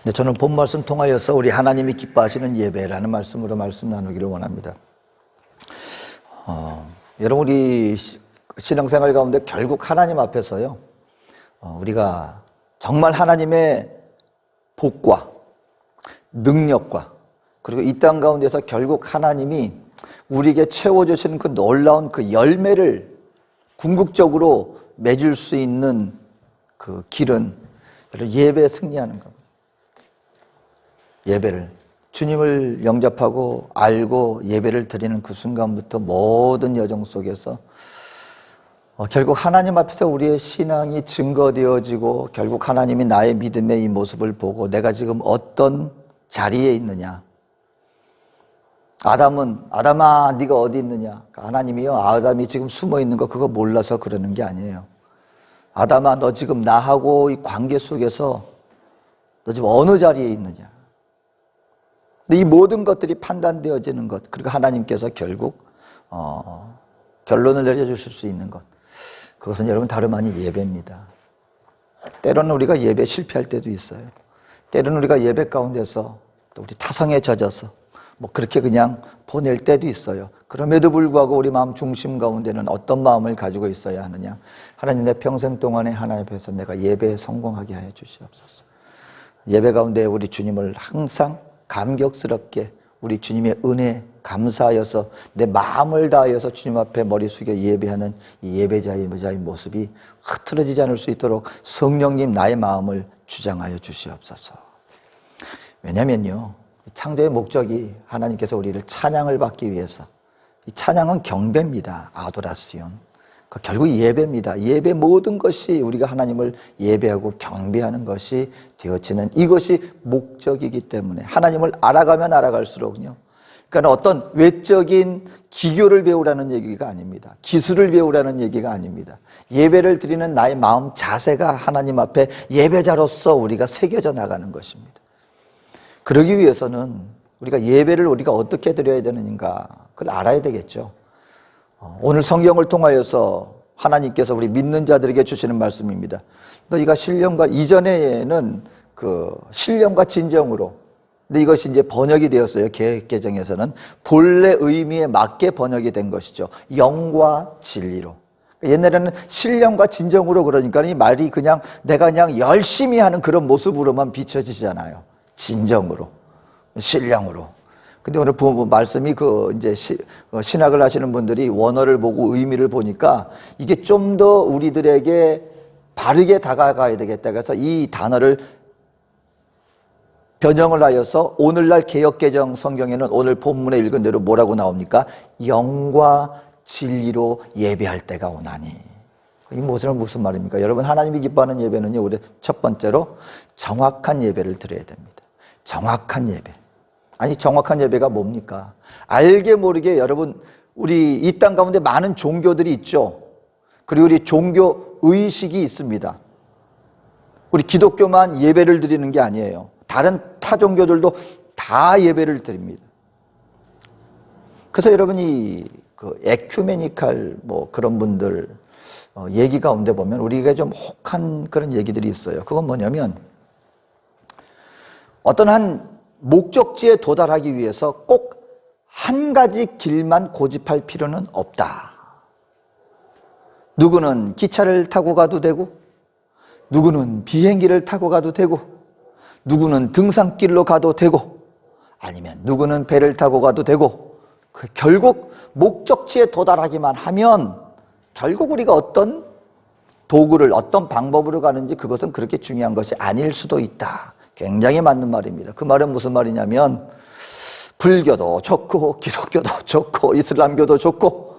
네, 저는 본 말씀 통하여서 우리 하나님이 기뻐하시는 예배라는 말씀으로 말씀 나누기를 원합니다. 여러분, 우리 신앙생활 가운데 결국 하나님 앞에서요, 우리가 정말 하나님의 복과 능력과 그리고 이 땅 가운데서 결국 하나님이 우리에게 채워주시는 그 놀라운 그 열매를 궁극적으로 맺을 수 있는 그 길은 예배에 승리하는 겁니다. 예배를, 주님을 영접하고 알고 예배를 드리는 그 순간부터 모든 여정 속에서 결국 하나님 앞에서 우리의 신앙이 증거되어지고, 결국 하나님이 나의 믿음의 이 모습을 보고 내가 지금 어떤 자리에 있느냐. 아담아 네가 어디 있느냐. 하나님이요, 아담이 지금 숨어 있는 거 그거 몰라서 그러는 게 아니에요. 아담아, 너 지금 나하고 이 관계 속에서 너 지금 어느 자리에 있느냐. 근데 이 모든 것들이 판단되어지는 것, 그리고 하나님께서 결국 결론을 내려주실 수 있는 것, 그것은 여러분 다름 아닌 예배입니다. 때로는 우리가 예배 실패할 때도 있어요. 때로는 우리가 예배 가운데서 또 우리 타성에 젖어서 그렇게 그냥 보낼 때도 있어요. 그럼에도 불구하고 우리 마음 중심 가운데는 어떤 마음을 가지고 있어야 하느냐. 하나님, 내 평생 동안에 하나님 앞에서 내가 예배에 성공하게 하여 주시옵소서. 예배 가운데 우리 주님을 항상 감격스럽게, 우리 주님의 은혜 감사하여서 내 마음을 다하여서 주님 앞에 머리 숙여 예배하는 이 예배자의 모습이 흐트러지지 않을 수 있도록 성령님 나의 마음을 주장하여 주시옵소서. 왜냐면요, 창조의 목적이 하나님께서 우리를 찬양을 받기 위해서, 이 찬양은 경배입니다. 아도라시온. 결국 예배입니다. 예배 모든 것이 우리가 하나님을 예배하고 경배하는 것이 되어지는, 이것이 목적이기 때문에 하나님을 알아가면 알아갈수록요, 그러니까 어떤 외적인 기교를 배우라는 얘기가 아닙니다. 기술을 배우라는 얘기가 아닙니다. 예배를 드리는 나의 마음 자세가 하나님 앞에 예배자로서 우리가 새겨져 나가는 것입니다. 그러기 위해서는 우리가 예배를 우리가 어떻게 드려야 되는가, 그걸 알아야 되겠죠. 오늘 성경을 통하여서 하나님께서 우리 믿는 자들에게 주시는 말씀입니다. 너희가 신령과, 이전에는 그 신령과 진정으로, 근데 이것이 이제 번역이 되었어요. 개역개정에서는 본래 의미에 맞게 번역이 된 것이죠. 영과 진리로. 옛날에는 신령과 진정으로, 그러니까 이 말이 그냥 내가 그냥 열심히 하는 그런 모습으로만 비춰지잖아요. 진정으로, 신령으로. 근데 오늘 말씀이 이제 신학을 하시는 분들이 원어를 보고 의미를 보니까 이게 좀 더 우리들에게 바르게 다가가야 되겠다. 그래서 이 단어를 변형을 하여서 오늘날 개역개정 성경에는 오늘 본문에 읽은 대로 뭐라고 나옵니까? 영과 진리로 예배할 때가 오나니. 이 무슨 말입니까? 여러분, 하나님이 기뻐하는 예배는요, 우리 첫 번째로 정확한 예배를 드려야 됩니다. 정확한 예배. 아니, 정확한 예배가 뭡니까? 알게 모르게 여러분, 우리 이 땅 가운데 많은 종교들이 있죠. 그리고 우리 종교 의식이 있습니다. 우리 기독교만 예배를 드리는 게 아니에요. 다른 타 종교들도 다 예배를 드립니다. 그래서 여러분이 에큐메니칼 그런 분들 얘기 가운데 보면 우리가 좀 혹한 그런 얘기들이 있어요. 그건 뭐냐면, 어떤 한 목적지에 도달하기 위해서 꼭 한 가지 길만 고집할 필요는 없다. 누구는 기차를 타고 가도 되고, 누구는 비행기를 타고 가도 되고, 누구는 등산길로 가도 되고, 아니면 누구는 배를 타고 가도 되고, 결국 목적지에 도달하기만 하면 결국 우리가 어떤 도구를, 어떤 방법으로 가는지 그것은 그렇게 중요한 것이 아닐 수도 있다. 굉장히 맞는 말입니다. 그 말은 무슨 말이냐면, 불교도 좋고 기독교도 좋고 이슬람교도 좋고,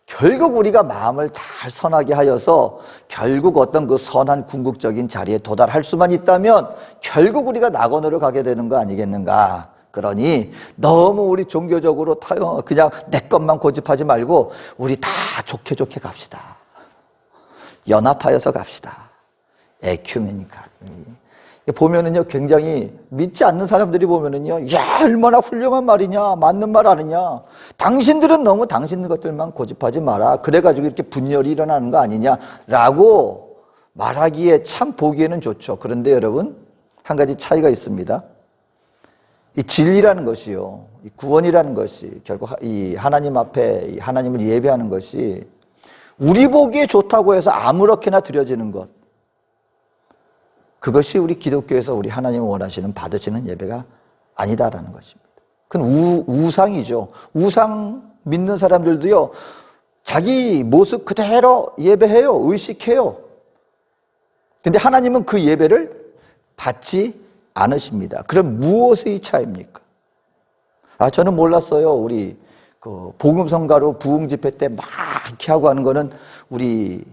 결국 우리가 마음을 잘 선하게 하여서 결국 어떤 그 선한 궁극적인 자리에 도달할 수만 있다면 결국 우리가 낙원으로 가게 되는 거 아니겠는가. 그러니 너무 우리 종교적으로 그냥 내 것만 고집하지 말고 우리 다 좋게 갑시다. 연합하여서 갑시다. 에큐메니칼. 보면은요, 굉장히 믿지 않는 사람들이 보면은요, 야, 얼마나 훌륭한 말이냐, 맞는 말 아니냐, 당신들은 너무 당신 것들만 고집하지 마라, 그래가지고 이렇게 분열이 일어나는 거 아니냐라고 말하기에 참 보기에는 좋죠. 그런데 여러분, 한 가지 차이가 있습니다. 이 진리라는 것이요, 이 구원이라는 것이 결국 이 하나님 앞에 이 하나님을 예배하는 것이 우리 보기에 좋다고 해서 아무렇게나 드려지는 것, 그것이 우리 기독교에서 우리 하나님을 원하시는 받으시는 예배가 아니다라는 것입니다. 그건 우상이죠. 우상 믿는 사람들도요, 자기 모습 그대로 예배해요. 의식해요. 근데 하나님은 그 예배를 받지 않으십니다. 그럼 무엇의 차이입니까? 저는 몰랐어요. 우리 그 복음성가로 부흥 집회 때 막 이렇게 하고 하는 거는 우리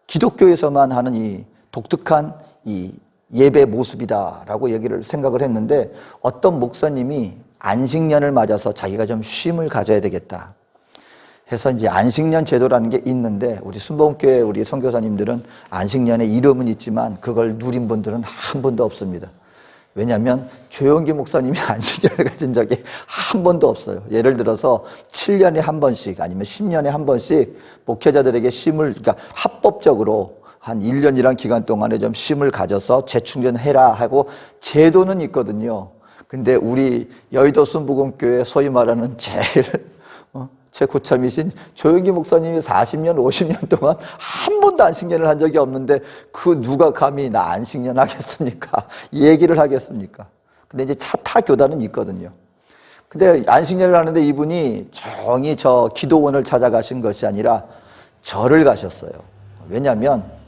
기독교에서만 하는 이 독특한 이 예배 모습이다라고 얘기를 생각을 했는데, 어떤 목사님이 안식년을 맞아서 자기가 좀 쉼을 가져야 되겠다 해서 이제 안식년 제도라는 게 있는데, 우리 순복음교회 우리 선교사님들은 안식년에 이름은 있지만 그걸 누린 분들은 한 분도 없습니다. 왜냐하면 조영기 목사님이 안식년을 가진 적이 한 번도 없어요. 예를 들어서 7년에 한 번씩 아니면 10년에 한 번씩 목회자들에게 쉼을, 그러니까 합법적으로 한 1년이란 기간 동안에 좀 쉼을 가져서 재충전해라 하고 제도는 있거든요. 근데 우리 여의도 순복음교회 소위 말하는 제일 최고참이신 조영기 목사님이 40년, 50년 동안 한 번도 안식년을 한 적이 없는데 그 누가 감히 나 안식년 하겠습니까? 이 얘기를 하겠습니까? 근데 이제 타 교단은 있거든요. 근데 안식년을 하는데 이분이 조용히 저 기도원을 찾아가신 것이 아니라 절을 가셨어요. 왜냐하면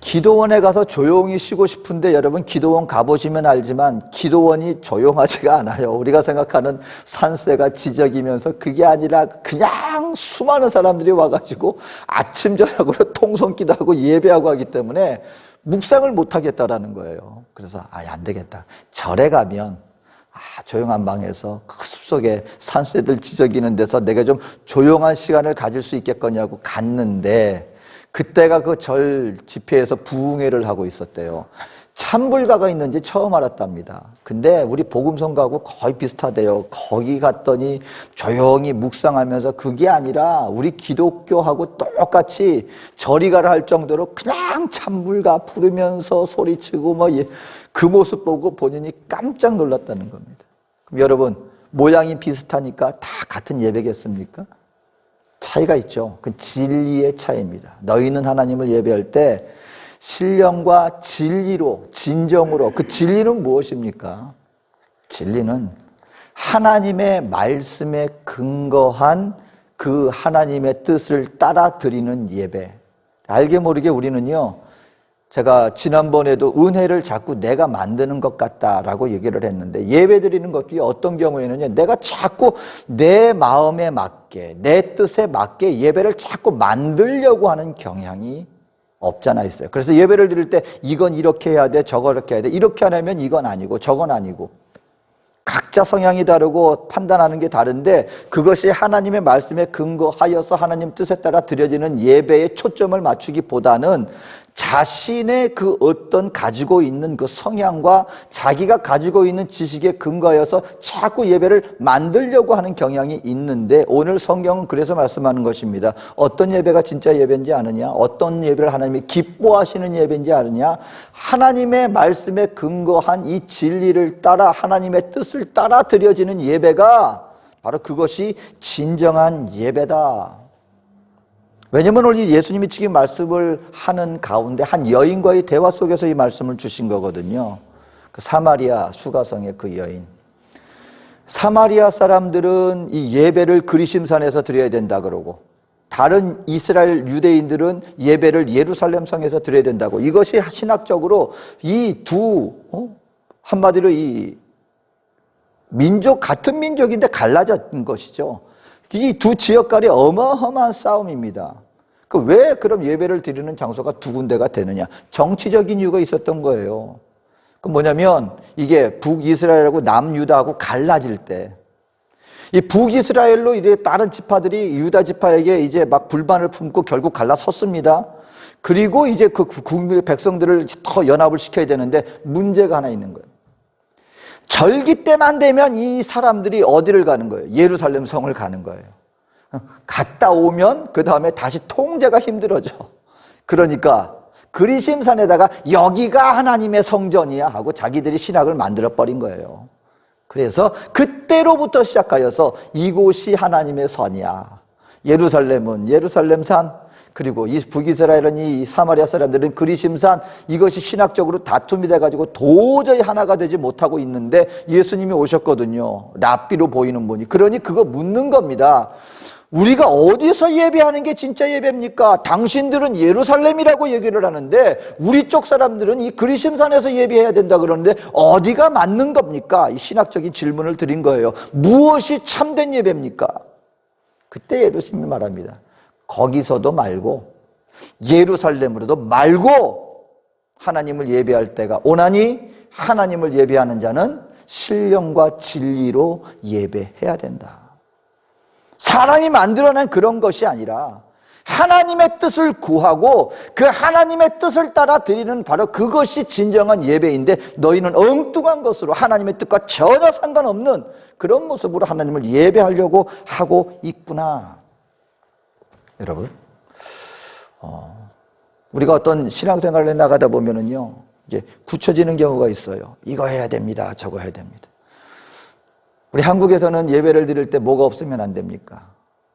기도원에 가서 조용히 쉬고 싶은데, 여러분 기도원 가보시면 알지만 기도원이 조용하지가 않아요. 우리가 생각하는 산세가 지적이면서 그게 아니라 그냥 수많은 사람들이 와가지고 아침 저녁으로 통성기도 하고 예배하고 하기 때문에 묵상을 못하겠다라는 거예요. 그래서 안 되겠다, 절에 가면 조용한 방에서 그 숲속에 산새들 지저귀는 데서 내가 좀 조용한 시간을 가질 수 있겠거냐고 갔는데, 그때가 그 절 집회에서 부흥회를 하고 있었대요. 찬불가가 있는지 처음 알았답니다. 근데 우리 복음성가하고 거의 비슷하대요. 거기 갔더니 조용히 묵상하면서 그게 아니라 우리 기독교하고 똑같이 저리 가라 할 정도로 그냥 찬불가 부르면서 소리치고 그 모습 보고 본인이 깜짝 놀랐다는 겁니다. 그럼 여러분, 모양이 비슷하니까 다 같은 예배겠습니까? 차이가 있죠. 그 진리의 차이입니다. 너희는 하나님을 예배할 때 신령과 진리로, 진정으로. 그 진리는 무엇입니까? 진리는 하나님의 말씀에 근거한 그 하나님의 뜻을 따라 드리는 예배. 알게 모르게 우리는요, 제가 지난번에도 은혜를 자꾸 내가 만드는 것 같다라고 얘기를 했는데, 예배 드리는 것도 어떤 경우에는요, 내가 자꾸 내 마음에 맞게, 내 뜻에 맞게 예배를 자꾸 만들려고 하는 경향이 없잖아 있어요. 그래서 예배를 드릴 때 이건 이렇게 해야 돼, 저거 이렇게 해야 돼, 이렇게 안 하면 이건 아니고 저건 아니고, 각자 성향이 다르고 판단하는 게 다른데, 그것이 하나님의 말씀에 근거하여서 하나님 뜻에 따라 드려지는 예배에 초점을 맞추기보다는 자신의 그 어떤 가지고 있는 그 성향과 자기가 가지고 있는 지식에 근거하여서 자꾸 예배를 만들려고 하는 경향이 있는데, 오늘 성경은 그래서 말씀하는 것입니다. 어떤 예배가 진짜 예배인지 아느냐? 어떤 예배를 하나님이 기뻐하시는 예배인지 아느냐? 하나님의 말씀에 근거한 이 진리를 따라 하나님의 뜻을 따라 드려지는 예배가 바로 그것이 진정한 예배다. 왜냐면 오늘 예수님이 지금 말씀을 하는 가운데 한 여인과의 대화 속에서 이 말씀을 주신 거거든요. 그 사마리아 수가성의 그 여인. 사마리아 사람들은 이 예배를 그리심산에서 드려야 된다 그러고, 다른 이스라엘 유대인들은 예배를 예루살렘 성에서 드려야 된다고. 이것이 신학적으로 이 한마디로 이 민족, 같은 민족인데 갈라진 것이죠. 이 두 지역 간의 어마어마한 싸움입니다. 왜 그럼 예배를 드리는 장소가 두 군데가 되느냐? 정치적인 이유가 있었던 거예요. 그 뭐냐면, 이게 북이스라엘하고 남유다하고 갈라질 때, 이 북이스라엘로 이제 다른 지파들이 유다 지파에게 이제 막 불만을 품고 결국 갈라섰습니다. 그리고 이제 그 국민의 백성들을 더 연합을 시켜야 되는데 문제가 하나 있는 거예요. 절기 때만 되면 이 사람들이 어디를 가는 거예요? 예루살렘 성을 가는 거예요. 갔다 오면 그 다음에 다시 통제가 힘들어져. 그러니까 그리심산에다가 여기가 하나님의 성전이야 하고 자기들이 신학을 만들어버린 거예요. 그래서 그때로부터 시작하여서 이곳이 하나님의 선이야. 예루살렘은 예루살렘산, 그리고 이 북이스라엘은 이 사마리아 사람들은 그리심산, 이것이 신학적으로 다툼이 돼가지고 도저히 하나가 되지 못하고 있는데 예수님이 오셨거든요. 랍비로 보이는 분이. 그러니 그거 묻는 겁니다. 우리가 어디서 예배하는 게 진짜 예배입니까? 당신들은 예루살렘이라고 얘기를 하는데 우리 쪽 사람들은 이 그리심산에서 예배해야 된다 그러는데 어디가 맞는 겁니까? 이 신학적인 질문을 드린 거예요. 무엇이 참된 예배입니까? 그때 예수님이 말합니다. 거기서도 말고 예루살렘으로도 말고 하나님을 예배할 때가 오나니 하나님을 예배하는 자는 신령과 진리로 예배해야 된다. 사람이 만들어낸 그런 것이 아니라 하나님의 뜻을 구하고 그 하나님의 뜻을 따라 드리는 바로 그것이 진정한 예배인데 너희는 엉뚱한 것으로 하나님의 뜻과 전혀 상관없는 그런 모습으로 하나님을 예배하려고 하고 있구나. 여러분, 우리가 어떤 신앙생활에 나가다 보면은요, 이제 굳혀지는 경우가 있어요. 이거 해야 됩니다. 저거 해야 됩니다. 우리 한국에서는 예배를 드릴 때 뭐가 없으면 안 됩니까?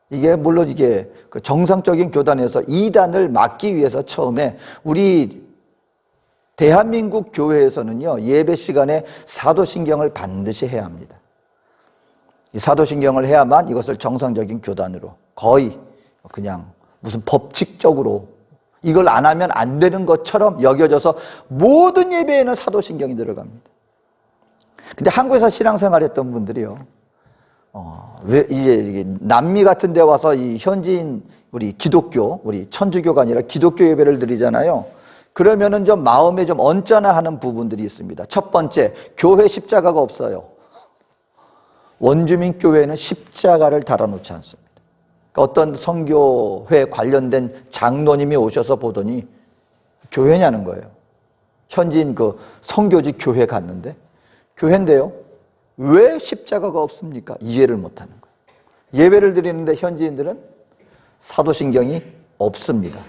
이게 물론 이게 그 정상적인 교단에서 이단을 막기 위해서 처음에 우리 대한민국 교회에서는요, 예배 시간에 사도신경을 반드시 해야 합니다. 이 사도신경을 해야만 이것을 정상적인 교단으로 거의 그냥 무슨 법칙적으로 이걸 안 하면 안 되는 것처럼 여겨져서 모든 예배에는 사도신경이 들어갑니다. 근데 한국에서 신앙생활 했던 분들이요, 왜 이게 남미 같은 데 와서 이 현지인 우리 기독교, 우리 천주교가 아니라 기독교 예배를 드리잖아요. 그러면은 좀 마음에 좀 언짢아하는 부분들이 있습니다. 첫 번째, 교회 십자가가 없어요. 원주민 교회는 십자가를 달아놓지 않습니다. 어떤 선교회 관련된 장로님이 오셔서 보더니 교회냐는 거예요. 현지인 그 선교지 교회 갔는데 교회인데요, 왜 십자가가 없습니까? 이해를 못하는 거예요. 예배를 드리는데 현지인들은 사도신경이 없습니다.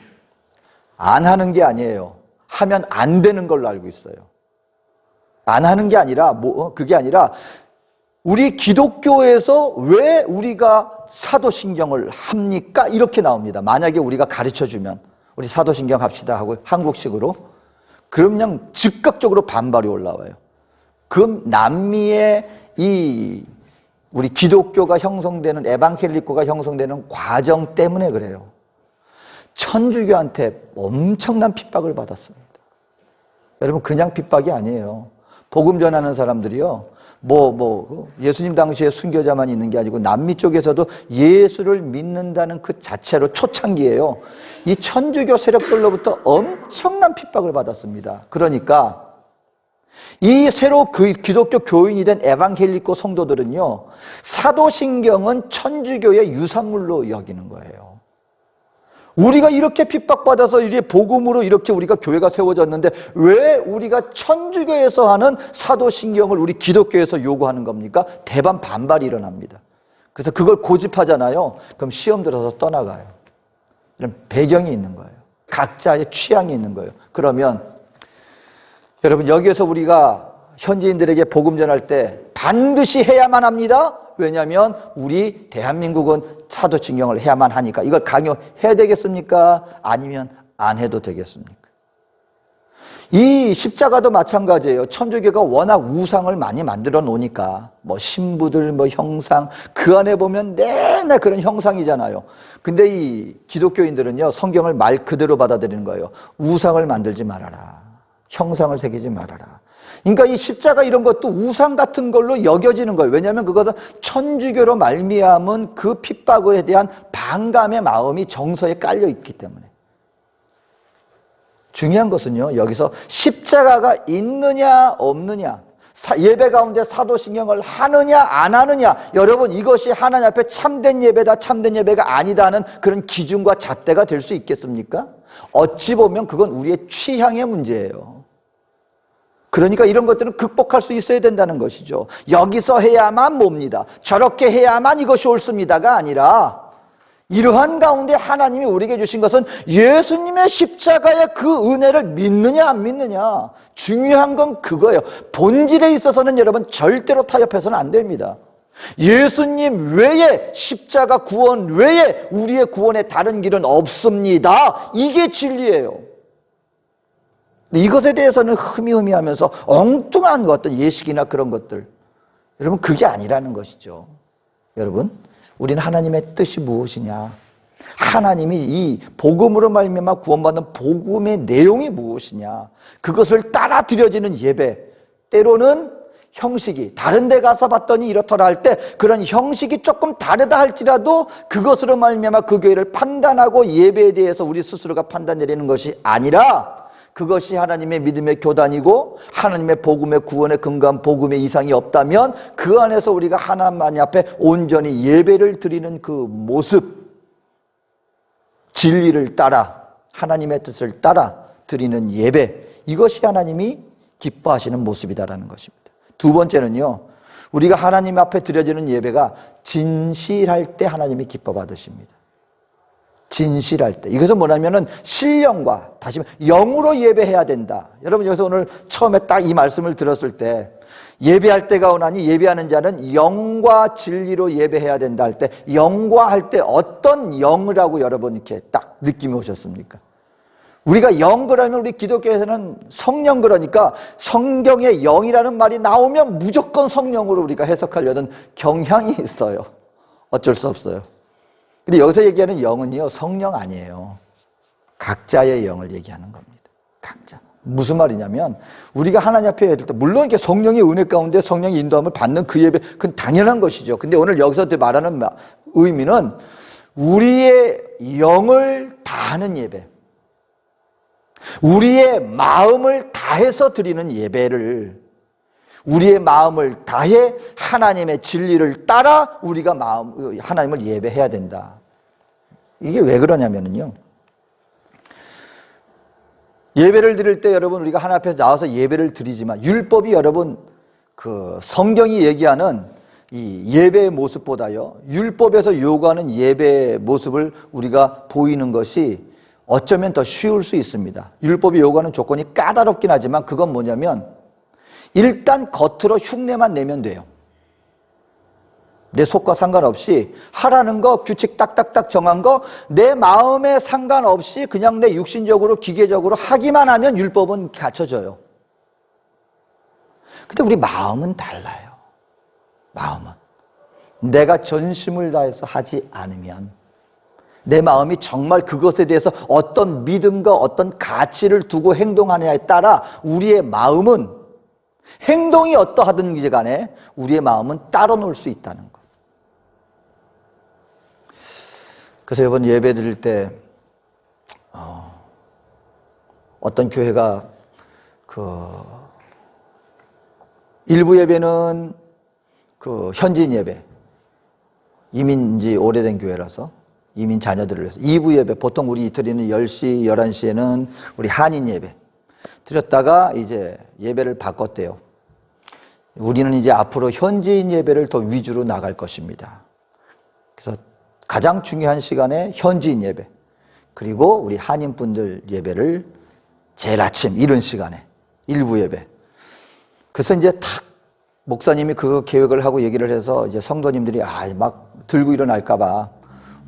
안 하는 게 아니에요. 하면 안 되는 걸로 알고 있어요. 안 하는 게 아니라 그게 아니라 우리 기독교에서 왜 우리가 사도신경을 합니까? 이렇게 나옵니다. 만약에 우리가 가르쳐주면 우리 사도신경 합시다 하고 한국식으로, 그럼 그냥 즉각적으로 반발이 올라와요. 그 남미의 이 우리 기독교가 형성되는, 에반겔리코가 형성되는 과정 때문에 그래요. 천주교한테 엄청난 핍박을 받았습니다. 여러분, 그냥 핍박이 아니에요. 복음 전하는 사람들이요, 예수님 당시에 순교자만 있는 게 아니고 남미 쪽에서도 예수를 믿는다는 그 자체로 초창기에요, 이 천주교 세력들로부터 엄청난 핍박을 받았습니다. 그러니까 이 새로 그 기독교 교인이 된 에반겔리코 성도들은요, 사도신경은 천주교의 유산물로 여기는 거예요. 우리가 이렇게 핍박받아서 이게 복음으로 이렇게 우리가 교회가 세워졌는데 왜 우리가 천주교에서 하는 사도신경을 우리 기독교에서 요구하는 겁니까? 대반 반발이 일어납니다. 그래서 그걸 고집하잖아요. 그럼 시험 들어서 떠나가요. 이런 배경이 있는 거예요. 각자의 취향이 있는 거예요. 그러면 여러분, 여기에서 우리가 현지인들에게 복음 전할 때 반드시 해야만 합니다. 왜냐하면 우리 대한민국은 사도신경을 해야만 하니까. 이걸 강요해야 되겠습니까? 아니면 안 해도 되겠습니까? 이 십자가도 마찬가지예요. 천주교가 워낙 우상을 많이 만들어 놓으니까 신부들 형상, 그 안에 보면 내내 그런 형상이잖아요. 근데 이 기독교인들은요, 성경을 말 그대로 받아들이는 거예요. 우상을 만들지 말아라, 형상을 새기지 말아라. 그러니까 이 십자가 이런 것도 우상 같은 걸로 여겨지는 거예요. 왜냐하면 그것은 천주교로 말미암은 그 핍박에 대한 반감의 마음이 정서에 깔려 있기 때문에. 중요한 것은요, 여기서 십자가가 있느냐 없느냐, 예배 가운데 사도신경을 하느냐 안 하느냐, 여러분, 이것이 하나님 앞에 참된 예배다 참된 예배가 아니다는 그런 기준과 잣대가 될 수 있겠습니까? 어찌 보면 그건 우리의 취향의 문제예요. 그러니까 이런 것들은 극복할 수 있어야 된다는 것이죠. 여기서 해야만 뭡니다, 저렇게 해야만 이것이 옳습니다가 아니라 이러한 가운데 하나님이 우리에게 주신 것은 예수님의 십자가의 그 은혜를 믿느냐 안 믿느냐. 중요한 건 그거예요. 본질에 있어서는 여러분 절대로 타협해서는 안 됩니다. 예수님 외에, 십자가 구원 외에 우리의 구원에 다른 길은 없습니다. 이게 진리예요. 이것에 대해서는 흐미흐미하면서 엉뚱한 어떤 예식이나 그런 것들, 여러분 그게 아니라는 것이죠. 여러분, 우리는 하나님의 뜻이 무엇이냐, 하나님이 이 복음으로 말미암아 구원받는 복음의 내용이 무엇이냐, 그것을 따라 드려지는 예배, 때로는 형식이 다른 데 가서 봤더니 이렇더라 할 때 그런 형식이 조금 다르다 할지라도 그것으로 말미암아 그 교회를 판단하고 예배에 대해서 우리 스스로가 판단 내리는 것이 아니라, 그것이 하나님의 믿음의 교단이고 하나님의 복음의 구원의 근간 복음의 이상이 없다면 그 안에서 우리가 하나님 앞에 온전히 예배를 드리는 그 모습, 진리를 따라 하나님의 뜻을 따라 드리는 예배, 이것이 하나님이 기뻐하시는 모습이다라는 것입니다. 두 번째는요, 우리가 하나님 앞에 드려지는 예배가 진실할 때 하나님이 기뻐 받으십니다. 진실할 때. 이것은 뭐냐면은 신령과, 다시 영으로 예배해야 된다. 여러분 여기서 오늘 처음에 딱 이 말씀을 들었을 때 예배할 때가 오나니 예배하는 자는 영과 진리로 예배해야 된다 할 때, 영과 할 때 어떤 영을 하고 여러분 이렇게 딱 느낌이 오셨습니까? 우리가 영 그러면 우리 기독교에서는 성령, 그러니까 성경에 영이라는 말이 나오면 무조건 성령으로 우리가 해석하려는 경향이 있어요. 어쩔 수 없어요. 근데 여기서 얘기하는 영은요, 성령 아니에요. 각자의 영을 얘기하는 겁니다. 각자. 무슨 말이냐면 우리가 하나님 앞에 예배할 때 물론 이렇게 성령의 은혜 가운데 성령의 인도함을 받는 그 예배, 그건 당연한 것이죠. 근데 오늘 여기서 말하는 의미는 우리의 영을 다하는 예배, 우리의 마음을 다해서 드리는 예배를, 우리의 마음을 다해 하나님의 진리를 따라 우리가 하나님을 예배해야 된다. 이게 왜 그러냐면요, 예배를 드릴 때 여러분 우리가 하나님 앞에 나와서 예배를 드리지만 율법이 여러분 그 성경이 얘기하는 이 예배의 모습보다요, 율법에서 요구하는 예배의 모습을 우리가 보이는 것이 어쩌면 더 쉬울 수 있습니다. 율법이 요구하는 조건이 까다롭긴 하지만 그건 뭐냐면 일단 겉으로 흉내만 내면 돼요. 내 속과 상관없이 하라는 거, 규칙 딱딱딱 정한 거 내 마음에 상관없이 그냥 내 육신적으로 기계적으로 하기만 하면 율법은 갖춰져요. 근데 우리 마음은 달라요. 마음은 내가 전심을 다해서 하지 않으면, 내 마음이 정말 그것에 대해서 어떤 믿음과 어떤 가치를 두고 행동하느냐에 따라 우리의 마음은, 행동이 어떠하든지 간에 우리의 마음은 따로 놀 수 있다는 것. 그래서 이번 예배 드릴 때 어떤 교회가 일부 예배는 현지인 예배, 이민지 오래된 교회라서 이민 자녀들을 위해서, 2부 예배, 보통 우리 드리는 10시, 11시에는 우리 한인 예배 드렸다가 이제 예배를 바꿨대요. 우리는 이제 앞으로 현지인 예배를 더 위주로 나갈 것입니다. 그래서 가장 중요한 시간에 현지인 예배, 그리고 우리 한인분들 예배를 제일 아침 이른 시간에 1부 예배. 그래서 이제 탁 목사님이 그 계획을 하고 얘기를 해서 이제 성도님들이 막 들고 일어날까봐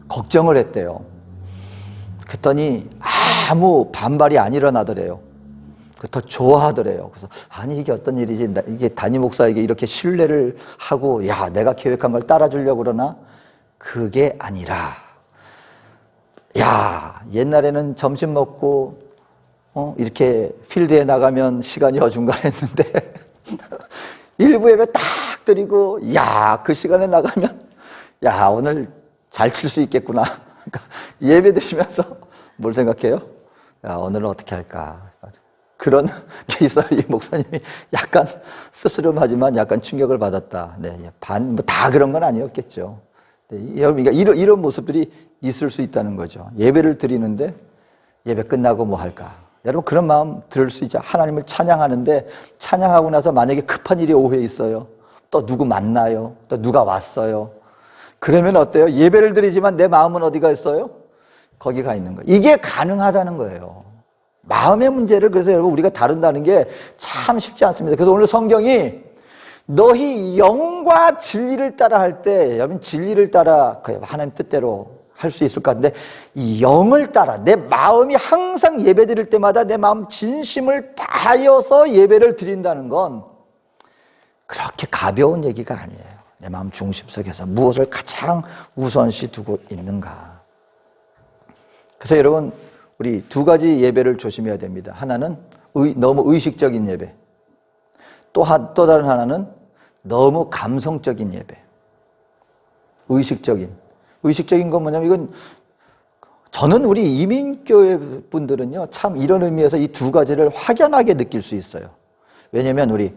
걱정을 했대요. 그랬더니 아무 반발이 안 일어나더래요. 더 좋아하더래요. 그래서 이게 어떤 일이지? 이게 담임 목사에게 이렇게 신뢰를 하고 내가 계획한 걸 따라주려고 그러나? 그게 아니라, 옛날에는 점심 먹고 이렇게 필드에 나가면 시간이 어중간했는데 일부 예배 딱 드리고 그 시간에 나가면 오늘 잘 칠 수 있겠구나. 그러니까 예배 드리면서 뭘 생각해요? 오늘은 어떻게 할까? 그런 게 있어요. 이 목사님이 약간 씁쓸하지만 약간 충격을 받았다. 다 그런 건 아니었겠죠. 그러니까 이런 모습들이 있을 수 있다는 거죠. 예배를 드리는데 예배 끝나고 뭐 할까? 여러분 그런 마음 들을 수 있죠. 하나님을 찬양하는데 찬양하고 나서 만약에 급한 일이 오후에 있어요. 또 누구 만나요? 또 누가 왔어요? 그러면 어때요? 예배를 드리지만 내 마음은 어디가 있어요? 거기 가 있는 거예요. 이게 가능하다는 거예요. 마음의 문제를 그래서 여러분 우리가 다룬다는 게 참 쉽지 않습니다. 그래서 오늘 성경이 너희 영과 진리를 따라 할 때, 여러분 진리를 따라 하나님 뜻대로 할 수 있을 것 같은데, 이 영을 따라 내 마음이 항상 예배 드릴 때마다 내 마음 진심을 다하여서 예배를 드린다는 건 그렇게 가벼운 얘기가 아니에요. 내 마음 중심 속에서 무엇을 가장 우선시 두고 있는가. 그래서 여러분 우리 두 가지 예배를 조심해야 됩니다. 하나는 너무 의식적인 예배, 또 다른 하나는 너무 감성적인 예배. 의식적인 건 뭐냐면, 이건 저는 우리 이민교회 분들은요 참 이런 의미에서 이 두 가지를 확연하게 느낄 수 있어요. 왜냐면 우리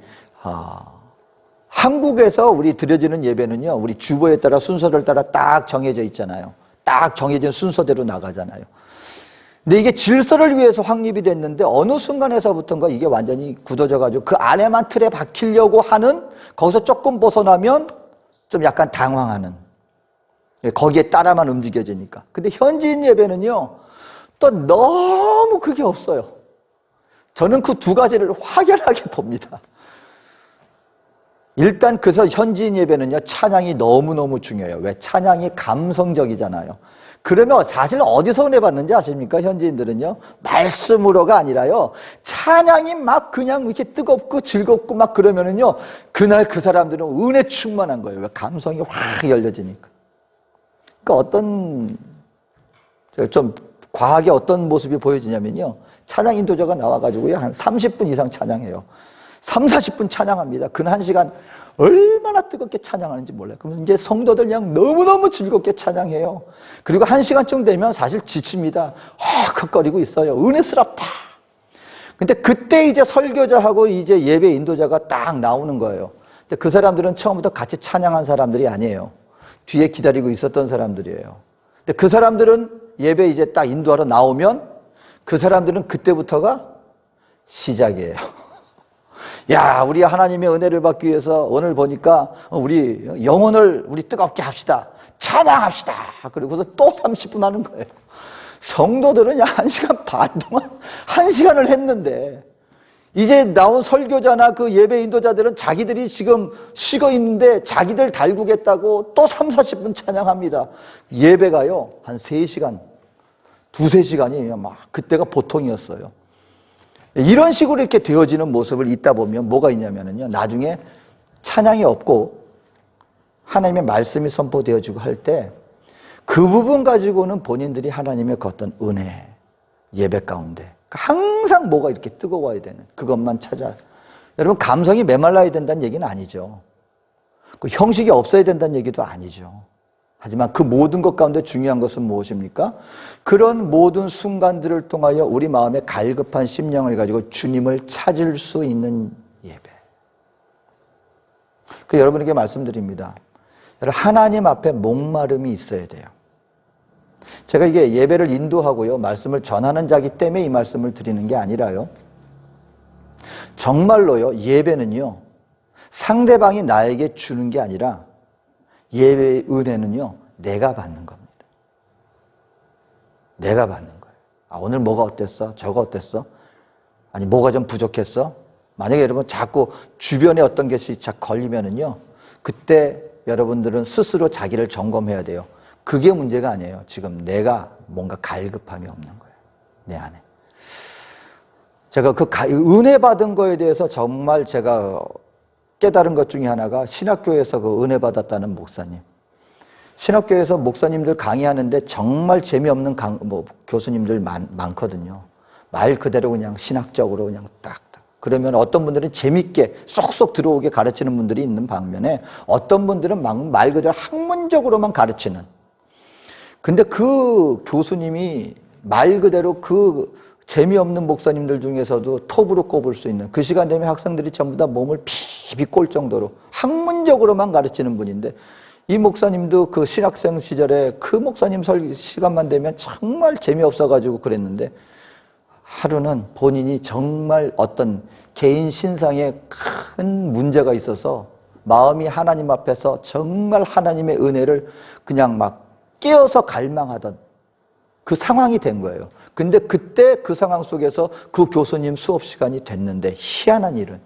한국에서 우리 드려지는 예배는요, 우리 주보에 따라 순서를 따라 딱 정해져 있잖아요. 딱 정해진 순서대로 나가잖아요. 근데 이게 질서를 위해서 확립이 됐는데 어느 순간에서부터인가 이게 완전히 굳어져 가지고 그 안에만 틀에 박히려고 하는, 거기서 조금 벗어나면 좀 약간 당황하는, 거기에 따라만 움직여지니까. 근데 현지인 예배는요 또 너무 그게 없어요. 저는 그 두 가지를 확연하게 봅니다. 일단 그래서 현지인 예배는요 찬양이 너무너무 중요해요. 왜? 찬양이 감성적이잖아요. 그러면 사실 어디서 은혜 받는지 아십니까? 현지인들은요 말씀으로가 아니라요 찬양이 막 그냥 이렇게 뜨겁고 즐겁고 막 그러면은요 그날 그 사람들은 은혜 충만한 거예요. 왜? 감성이 확 열려지니까. 그러니까 어떤 좀 과하게 어떤 모습이 보여지냐면요, 찬양 인도자가 나와가지고요 한 30분 이상 찬양해요. 3, 40분 찬양합니다. 그 1시간 얼마나 뜨겁게 찬양하는지 몰라요. 그러면 이제 성도들 그냥 너무너무 즐겁게 찬양해요. 그리고 1시간쯤 되면 사실 지칩니다. 헉헉거리고 있어요. 은혜스럽다. 근데 그때 이제 설교자하고 이제 예배 인도자가 딱 나오는 거예요. 근데 그 사람들은 처음부터 같이 찬양한 사람들이 아니에요. 뒤에 기다리고 있었던 사람들이에요. 근데 그 사람들은 예배 이제 딱 인도하러 나오면 그 사람들은 그때부터가 시작이에요. 야, 우리 하나님의 은혜를 받기 위해서 오늘 보니까 우리 영혼을 우리 뜨겁게 합시다. 찬양합시다. 그리고서 또 30분 하는 거예요. 성도들은 1시간 반 동안 1시간을 했는데, 이제 나온 설교자나 그 예배 인도자들은 자기들이 지금 식어 있는데 자기들 달구겠다고 또 3, 40분 찬양합니다. 예배가요 한 3시간, 2, 3시간이 막 그때가 보통이었어요. 이런 식으로 이렇게 되어지는 모습을 있다 보면 뭐가 있냐면요, 나중에 찬양이 없고 하나님의 말씀이 선포되어지고 할 때 그 부분 가지고는 본인들이 하나님의 그 어떤 은혜, 예배 가운데 항상 뭐가 이렇게 뜨거워야 되는 그것만 찾아. 여러분, 감성이 메말라야 된다는 얘기는 아니죠. 그 형식이 없어야 된다는 얘기도 아니죠. 하지만 그 모든 것 가운데 중요한 것은 무엇입니까? 그런 모든 순간들을 통하여 우리 마음에 갈급한 심령을 가지고 주님을 찾을 수 있는 예배. 그 여러분에게 말씀드립니다. 여러분, 하나님 앞에 목마름이 있어야 돼요. 제가 이게 예배를 인도하고요 말씀을 전하는 자기 때문에 이 말씀을 드리는 게 아니라요, 정말로요 예배는요 상대방이 나에게 주는 게 아니라 예배의 은혜는요 내가 받는 겁니다. 내가 받는 거예요. 오늘 뭐가 어땠어? 저거 어땠어? 아니 뭐가 좀 부족했어? 만약에 여러분 자꾸 주변에 어떤 것이 걸리면은요, 그때 여러분들은 스스로 자기를 점검해야 돼요. 그게 문제가 아니에요. 지금 내가 뭔가 갈급함이 없는 거예요. 내 안에. 제가 그 은혜 받은 거에 대해서 정말 제가 깨달은 것 중에 하나가, 신학교에서 그 은혜 받았다는 목사님. 신학교에서 목사님들 강의하는데 정말 재미없는 교수님들 많거든요. 말 그대로 그냥 신학적으로 그냥 딱. 그러면 어떤 분들은 재밌게 쏙쏙 들어오게 가르치는 분들이 있는 반면에 어떤 분들은 말 그대로 학문적으로만 가르치는. 근데 그 교수님이 말 그대로 그 재미없는 목사님들 중에서도 톱으로 꼽을 수 있는, 그 시간 되면 학생들이 전부 다 몸을 피비 꼴 정도로 학문적으로만 가르치는 분인데, 이 목사님도 그 신학생 시절에 그 목사님 시간만 되면 정말 재미없어가지고 그랬는데, 하루는 본인이 정말 어떤 개인 신상에 큰 문제가 있어서 마음이 하나님 앞에서 정말 하나님의 은혜를 그냥 막 깨어서 갈망하던 그 상황이 된 거예요. 근데 그때 그 상황 속에서 그 교수님 수업 시간이 됐는데 희한한 일은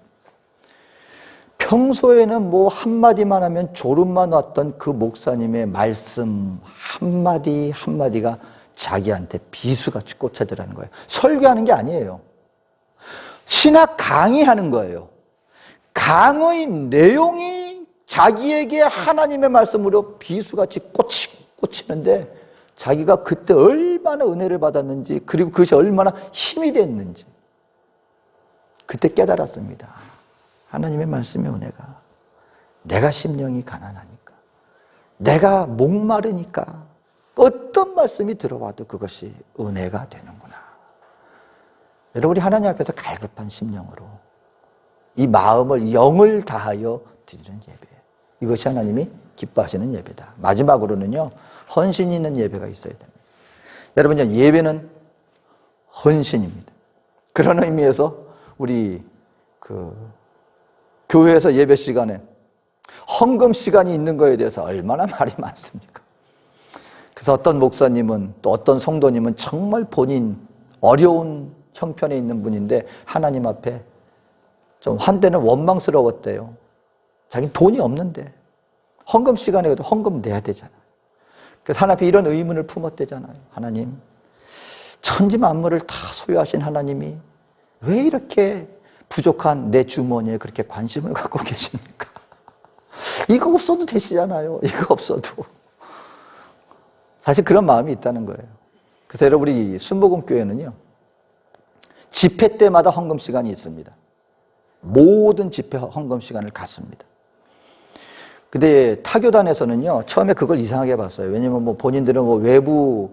평소에는 뭐 한마디만 하면 졸음만 왔던 그 목사님의 말씀 한마디 한마디가 자기한테 비수같이 꽂혀들라는 거예요. 설교하는 게 아니에요. 신학 강의하는 거예요. 강의 내용이 자기에게 하나님의 말씀으로 비수같이 꽂히는데 자기가 그때 얼마나 은혜를 받았는지 그리고 그것이 얼마나 힘이 됐는지 그때 깨달았습니다. 하나님의 말씀의 은혜가 내가 심령이 가난하니까 내가 목마르니까 어떤 말씀이 들어와도 그것이 은혜가 되는구나. 여러분 우리 하나님 앞에서 갈급한 심령으로 이 마음을 영을 다하여 드리는 예배, 이것이 하나님이 기뻐하시는 예배다. 마지막으로는요 헌신 있는 예배가 있어야 됩니다. 여러분 예배는 헌신입니다. 그런 의미에서 우리 교회에서 예배 시간에 헌금 시간이 있는 거에 대해서 얼마나 말이 많습니까? 그래서 어떤 목사님은 또 어떤 성도님은 정말 본인 어려운 형편에 있는 분인데 하나님 앞에 좀 한때는 원망스러웠대요. 자기는 돈이 없는데 헌금 시간에도 헌금 내야 되잖아요. 그래서 하나님 앞에 이런 의문을 품었대잖아요. 하나님, 천지 만물을 다 소유하신 하나님이 왜 이렇게 부족한 내 주머니에 그렇게 관심을 갖고 계십니까? 이거 없어도 되시잖아요. 이거 없어도. 사실 그런 마음이 있다는 거예요. 그래서 여러분 우리 순복음교회는요 집회 때마다 헌금 시간이 있습니다. 모든 집회 헌금 시간을 갖습니다. 근데 타교단에서는요 처음에 그걸 이상하게 봤어요. 왜냐면 뭐 본인들은 뭐 외부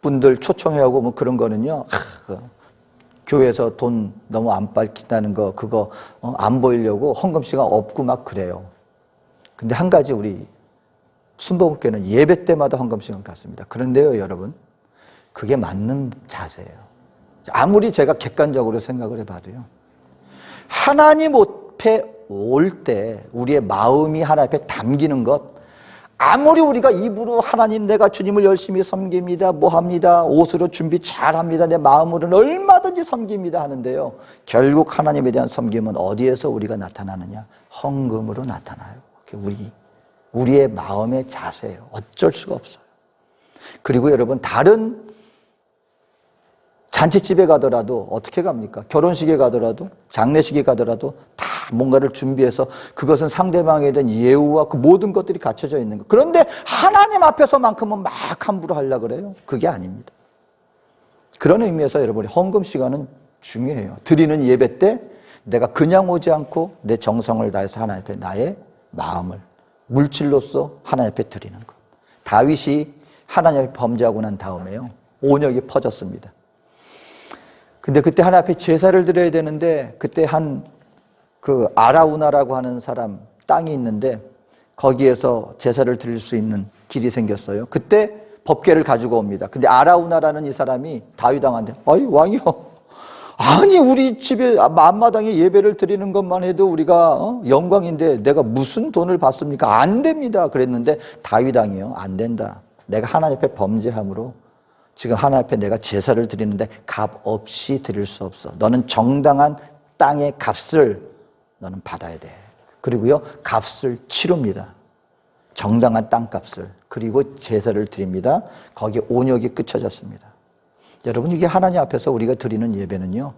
분들 초청해하고 뭐 그런 거는요 교회에서 돈 너무 안 밝힌다는 거 그거 안 보이려고 헌금 시간 없고 막 그래요. 근데 한 가지 우리 순복음교회는 예배 때마다 헌금 시간 갖습니다. 그런데요 여러분 그게 맞는 자세예요. 아무리 제가 객관적으로 생각을 해봐도요 하나님 앞에 올 때 우리의 마음이 하나님 앞에 담기는 것 아무리 우리가 입으로 하나님 내가 주님을 열심히 섬깁니다 뭐합니다 옷으로 준비 잘합니다 내 마음으로는 얼마든지 섬깁니다 하는데요 결국 하나님에 대한 섬김은 어디에서 우리가 나타나느냐? 헌금으로 나타나요. 우리의 마음의 자세예요. 어쩔 수가 없어요. 그리고 여러분 다른 잔치집에 가더라도 어떻게 갑니까? 결혼식에 가더라도 장례식에 가더라도 다 뭔가를 준비해서 그것은 상대방에 대한 예우와 그 모든 것들이 갖춰져 있는 거. 그런데 하나님 앞에서만큼은 막 함부로 하려고 그래요. 그게 아닙니다. 그런 의미에서 여러분이 헌금 시간은 중요해요. 드리는 예배 때 내가 그냥 오지 않고 내 정성을 다해서 하나님 앞에 나의 마음을 물질로서 하나님 앞에 드리는 것. 다윗이 하나님 앞에 범죄하고 난 다음에요 온역이 퍼졌습니다. 근데 그때 하나님 앞에 제사를 드려야 되는데 그때 아라우나라고 하는 사람 땅이 있는데 거기에서 제사를 드릴 수 있는 길이 생겼어요. 그때 법궤를 가지고 옵니다. 근데 아라우나라는 이 사람이 다윗 왕한테 아이 왕이요 아니 우리 집에 앞마당에 예배를 드리는 것만 해도 우리가 영광인데 내가 무슨 돈을 받습니까? 안 됩니다. 그랬는데 다윗 왕이요 안 된다. 내가 하나님 앞에 범죄함으로 지금 하나님 앞에 내가 제사를 드리는데 값 없이 드릴 수 없어. 너는 정당한 땅의 값을 너는 받아야 돼. 그리고요 값을 치릅니다. 정당한 땅값을. 그리고 제사를 드립니다. 거기에 온역이 끝쳐졌습니다. 여러분 이게 하나님 앞에서 우리가 드리는 예배는요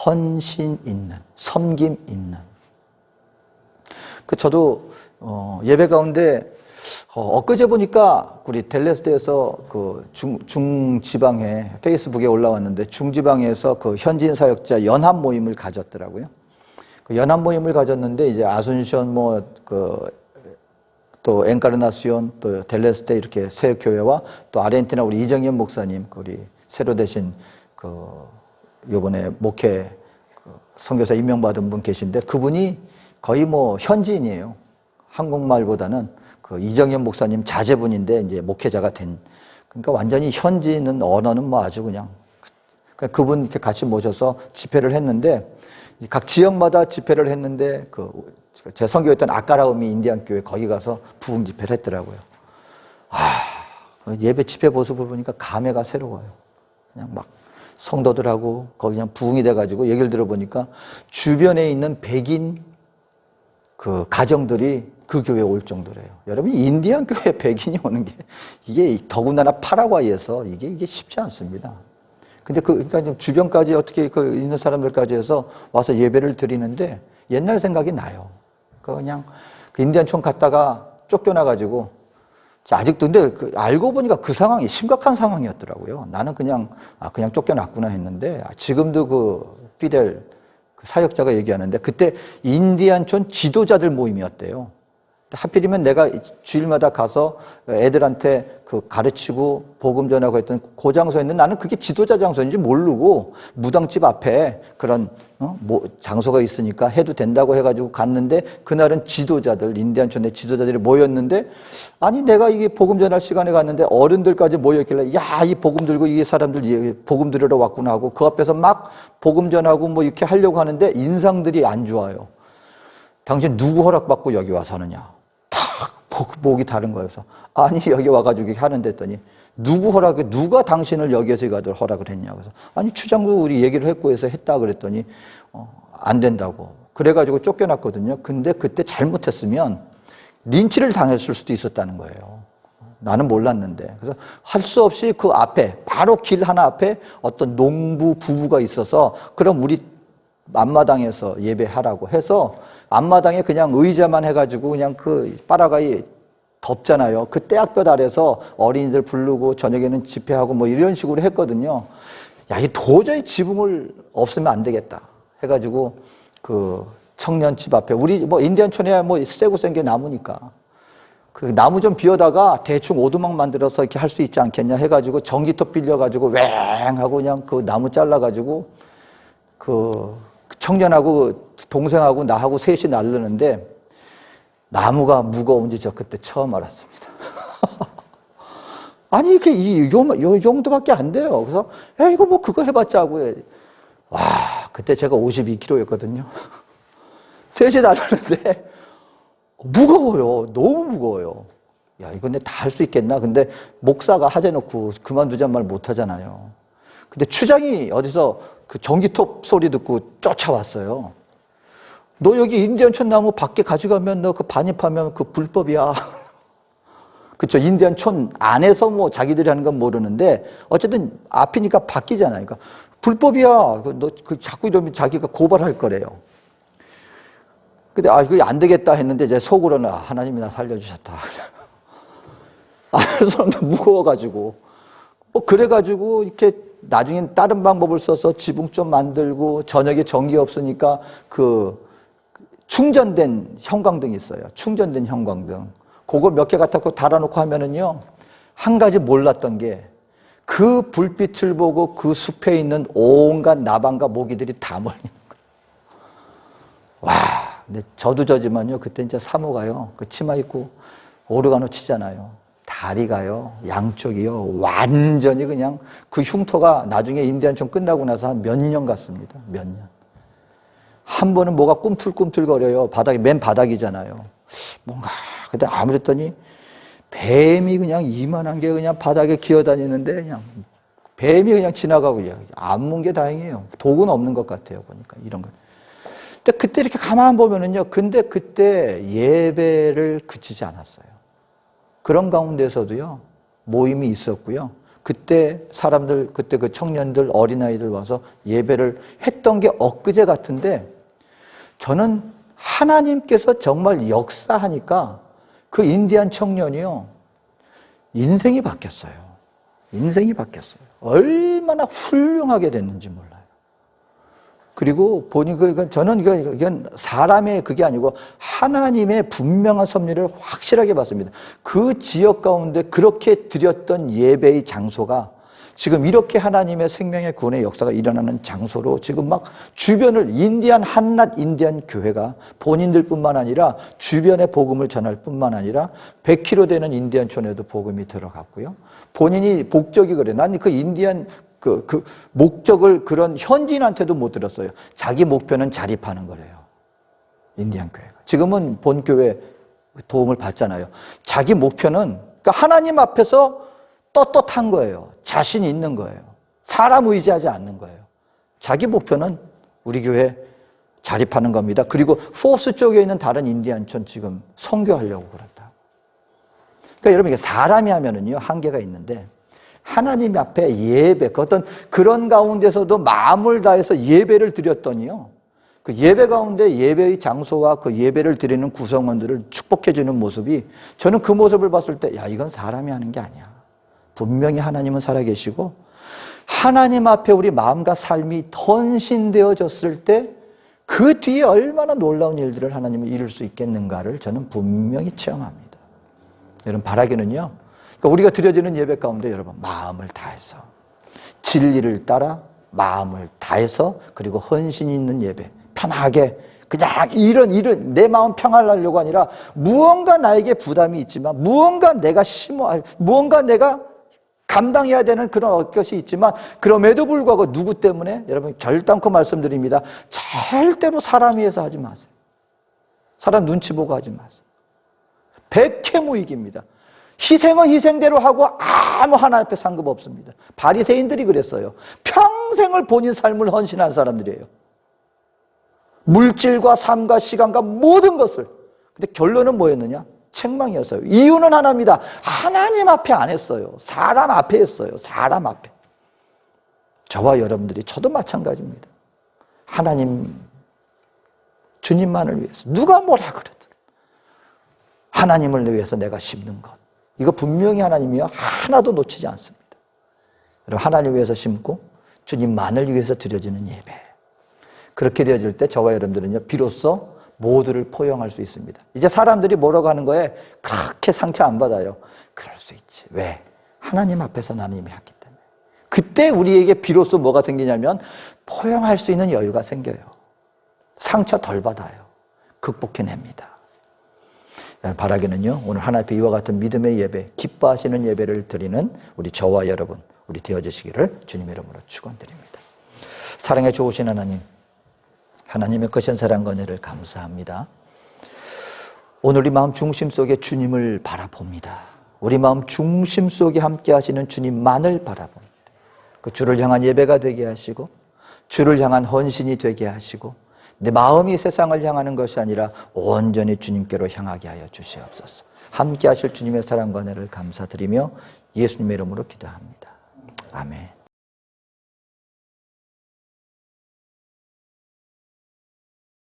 헌신 있는 섬김 있는 저도 예배 가운데 엊그제 보니까 우리 댈러스에서 그 중지방에 페이스북에 올라왔는데 중지방에서 그 현지인 사역자 연합 모임을 가졌더라고요. 그 연합 모임을 가졌는데 이제 아순션 또 엔카르나시온 또 댈러스테 이렇게 세 교회와 또 아르헨티나 우리 이정현 목사님 우리 새로 되신 요번에 목회 선교사 임명받은 분 계신데 그분이 거의 뭐 현지인이에요. 한국말보다는 이정현 목사님 자제분인데 이제 목회자가 된 그러니까 완전히 현지인은 언어는 뭐 아주 그냥 그분 이렇게 같이 모셔서 집회를 했는데 각 지역마다 집회를 했는데 제 선교했던 아까라우미 인디안 교회 거기 가서 부흥 집회를 했더라고요. 예배 집회 모습을 보니까 감회가 새로워요. 그냥 막 성도들하고 거기 그냥 부흥이 돼가지고 얘기를 들어보니까 주변에 있는 백인 그 가정들이 그 교회에 올 정도래요. 여러분, 인디안 교회 백인이 오는 게 이게 더군다나 파라과이에서 이게 쉽지 않습니다. 근데 그러니까 주변까지 어떻게 그 있는 사람들까지 해서 와서 예배를 드리는데 옛날 생각이 나요. 그냥 그 인디안촌 갔다가 쫓겨나가지고 아직도 근데 알고 보니까 그 상황이 심각한 상황이었더라고요. 나는 그냥 쫓겨났구나 했는데 지금도 그 피델 그 사역자가 얘기하는데 그때 인디안촌 지도자들 모임이었대요. 하필이면 내가 주일마다 가서 애들한테 그 가르치고 복음 전하고 했던 그 장소였는데 나는 그게 지도자 장소인지 모르고 무당집 앞에 그런 장소가 있으니까 해도 된다고 해가지고 갔는데 그날은 지도자들, 인디안촌 내 지도자들이 모였는데 아니 내가 이게 복음 전할 시간에 갔는데 어른들까지 모여있길래 야, 이 복음 들고 이 사람들 복음 들으러 왔구나 하고 그 앞에서 막 복음 전하고 뭐 이렇게 하려고 하는데 인상들이 안 좋아요. 당신 누구 허락받고 여기 와서 하느냐? 목이 다른 거여서 아니 여기 와가지고 이렇게 하는데 했더니 누가 당신을 여기에서 가도록 허락을 했냐 그래서 아니 추장도 우리 얘기를 했고 해서 했다 그랬더니 안 된다고 그래가지고 쫓겨났거든요. 근데 그때 잘못했으면 린치를 당했을 수도 있었다는 거예요. 나는 몰랐는데 그래서 할 수 없이 그 앞에 바로 길 하나 앞에 어떤 농부 부부가 있어서 그럼 우리 앞마당에서 예배하라고 해서 앞마당에 그냥 의자만 해가지고 그냥 그 파라과이 덥잖아요. 그 떼약볕 아래서 어린이들 부르고 저녁에는 집회하고 뭐 이런 식으로 했거든요. 야, 이 도저히 지붕을 없으면 안 되겠다 해가지고 그 청년집 앞에 우리 뭐 인디안촌에 뭐 세고 센 게 나무니까 그 나무 좀 비워다가 대충 오두막 만들어서 이렇게 할 수 있지 않겠냐 해가지고 전기톱 빌려가지고 왱 하고 그냥 그 나무 잘라가지고 그 청년하고 동생하고 나하고 셋이 날르는데 나무가 무거운지 저 그때 처음 알았습니다. 아니 이게 이 정도밖에 안 돼요. 그래서 이거 뭐 그거 해봤자 하고 와 그때 제가 52kg였거든요. 셋이 날르는데 무거워요. 너무 무거워요. 야 이거 내 다 할 수 있겠나? 근데 목사가 하재 놓고 그만두잔 말 못 하잖아요. 근데 추장이 어디서 그 전기톱 소리 듣고 쫓아왔어요. 너 여기 인디안촌 나무 밖에 가져가면 너 그 반입하면 그 불법이야. 그쵸. 인디안촌 안에서 뭐 자기들이 하는 건 모르는데 어쨌든 앞이니까 바뀌잖아요. 그러니까 불법이야. 너 그 자꾸 이러면 자기가 고발할 거래요. 근데 그게 안 되겠다 했는데 제 속으로는 하나님이 나 살려주셨다. 그래서 무거워가지고 뭐 그래가지고 이렇게 나중엔 다른 방법을 써서 지붕 좀 만들고 저녁에 전기 없으니까 그 충전된 형광등이 있어요. 충전된 형광등. 그거 몇 개 갖다 놓고 달아놓고 하면은요. 한 가지 몰랐던 게 그 불빛을 보고 그 숲에 있는 온갖 나방과 모기들이 다 몰리는 거예요. 와, 근데 저도 저지만요. 그때 이제 사모가요. 그 치마 입고 오르가노 치잖아요. 다리가요, 양쪽이요, 완전히 그냥 그 흉터가 나중에 인디안촌 끝나고 나서 한 몇 년 갔습니다. 몇 년. 한 번은 뭐가 꿈틀꿈틀거려요. 바닥이, 맨 바닥이잖아요. 뭔가, 근데 아무랬더니 뱀이 그냥 이만한 게 그냥 바닥에 기어다니는데 그냥 뱀이 그냥 지나가고 안 문 게 다행이에요. 독은 없는 것 같아요. 보니까 이런 거. 근데 그때 이렇게 가만 보면은요. 근데 그때 예배를 그치지 않았어요. 그런 가운데서도요, 모임이 있었고요. 그때 사람들, 그때 그 청년들, 어린아이들 와서 예배를 했던 게 엊그제 같은데, 저는 하나님께서 정말 역사하니까 그 인디안 청년이요, 인생이 바뀌었어요. 인생이 바뀌었어요. 얼마나 훌륭하게 됐는지 몰라요. 그리고 보니 저는 이건 사람의 그게 아니고 하나님의 분명한 섭리를 확실하게 봤습니다. 그 지역 가운데 그렇게 드렸던 예배의 장소가 지금 이렇게 하나님의 생명의 구원의 역사가 일어나는 장소로 지금 막 주변을 인디안 한낱 인디안 교회가 본인들뿐만 아니라 주변에 복음을 전할 뿐만 아니라 100km 되는 인디안촌에도 복음이 들어갔고요. 본인이 목적이 그래. 난 그 인디안 그 목적을 그런 현지인한테도 못 들었어요. 자기 목표는 자립하는 거래요. 인디안 교회가. 지금은 본교회 도움을 받잖아요. 자기 목표는 그러니까 하나님 앞에서 떳떳한 거예요. 자신이 있는 거예요. 사람 의지하지 않는 거예요. 자기 목표는 우리 교회 자립하는 겁니다. 그리고 포스 쪽에 있는 다른 인디안촌 지금 선교하려고 그런다. 그러니까 여러분, 이게 사람이 하면은요, 한계가 있는데, 하나님 앞에 예배, 그 어떤 그런 가운데서도 마음을 다해서 예배를 드렸더니요, 그 예배 가운데 예배의 장소와 그 예배를 드리는 구성원들을 축복해주는 모습이, 저는 그 모습을 봤을 때, 야, 이건 사람이 하는 게 아니야. 분명히 하나님은 살아계시고, 하나님 앞에 우리 마음과 삶이 헌신되어졌을 때, 그 뒤에 얼마나 놀라운 일들을 하나님은 이룰 수 있겠는가를 저는 분명히 체험합니다. 여러분, 바라기는요, 그러니까 우리가 드려지는 예배 가운데 여러분, 마음을 다해서, 진리를 따라 마음을 다해서, 그리고 헌신 있는 예배, 편하게 그냥 이런 내 마음 평안을 하려고 아니라 무언가 나에게 부담이 있지만 무언가 내가 무언가 내가 감당해야 되는 그런 것이 있지만 그럼에도 불구하고 누구 때문에 여러분 결단코 말씀드립니다. 절대로 사람 위해서 하지 마세요. 사람 눈치 보고 하지 마세요. 백해무익입니다. 희생은 희생대로 하고 아무 하나 앞에 상급 없습니다. 바리새인들이 그랬어요. 평생을 본인 삶을 헌신한 사람들이에요. 물질과 삶과 시간과 모든 것을. 근데 결론은 뭐였느냐? 책망이었어요. 이유는 하나입니다. 하나님 앞에 안 했어요. 사람 앞에 했어요. 사람 앞에. 저와 여러분들이, 저도 마찬가지입니다. 하나님, 주님만을 위해서 누가 뭐라 그래도 하나님을 위해서 내가 심는 것, 이거 분명히 하나님이요 하나도 놓치지 않습니다. 여러분, 하나님을 위해서 심고 주님만을 위해서 드려지는 예배, 그렇게 되어질 때 저와 여러분들은요 비로소 모두를 포용할 수 있습니다. 이제 사람들이 뭐라고 하는 거에 그렇게 상처 안 받아요. 그럴 수 있지. 왜? 하나님 앞에서 나는 이미 했기 때문에. 그때 우리에게 비로소 뭐가 생기냐면 포용할 수 있는 여유가 생겨요. 상처 덜 받아요. 극복해냅니다. 바라기는요, 오늘 하나님 앞에 이와 같은 믿음의 예배, 기뻐하시는 예배를 드리는 우리 저와 여러분, 우리 되어주시기를 주님의 이름으로 축원드립니다. 사랑해 좋으신 하나님, 하나님의 거신 사랑과 은혜를 감사합니다. 오늘 우리 마음 중심 속에 주님을 바라봅니다. 우리 마음 중심 속에 함께 하시는 주님만을 바라봅니다. 그 주를 향한 예배가 되게 하시고 주를 향한 헌신이 되게 하시고 내 마음이 세상을 향하는 것이 아니라 온전히 주님께로 향하게 하여 주시옵소서. 함께 하실 주님의 사랑과 은혜를 감사드리며 예수님의 이름으로 기도합니다. 아멘.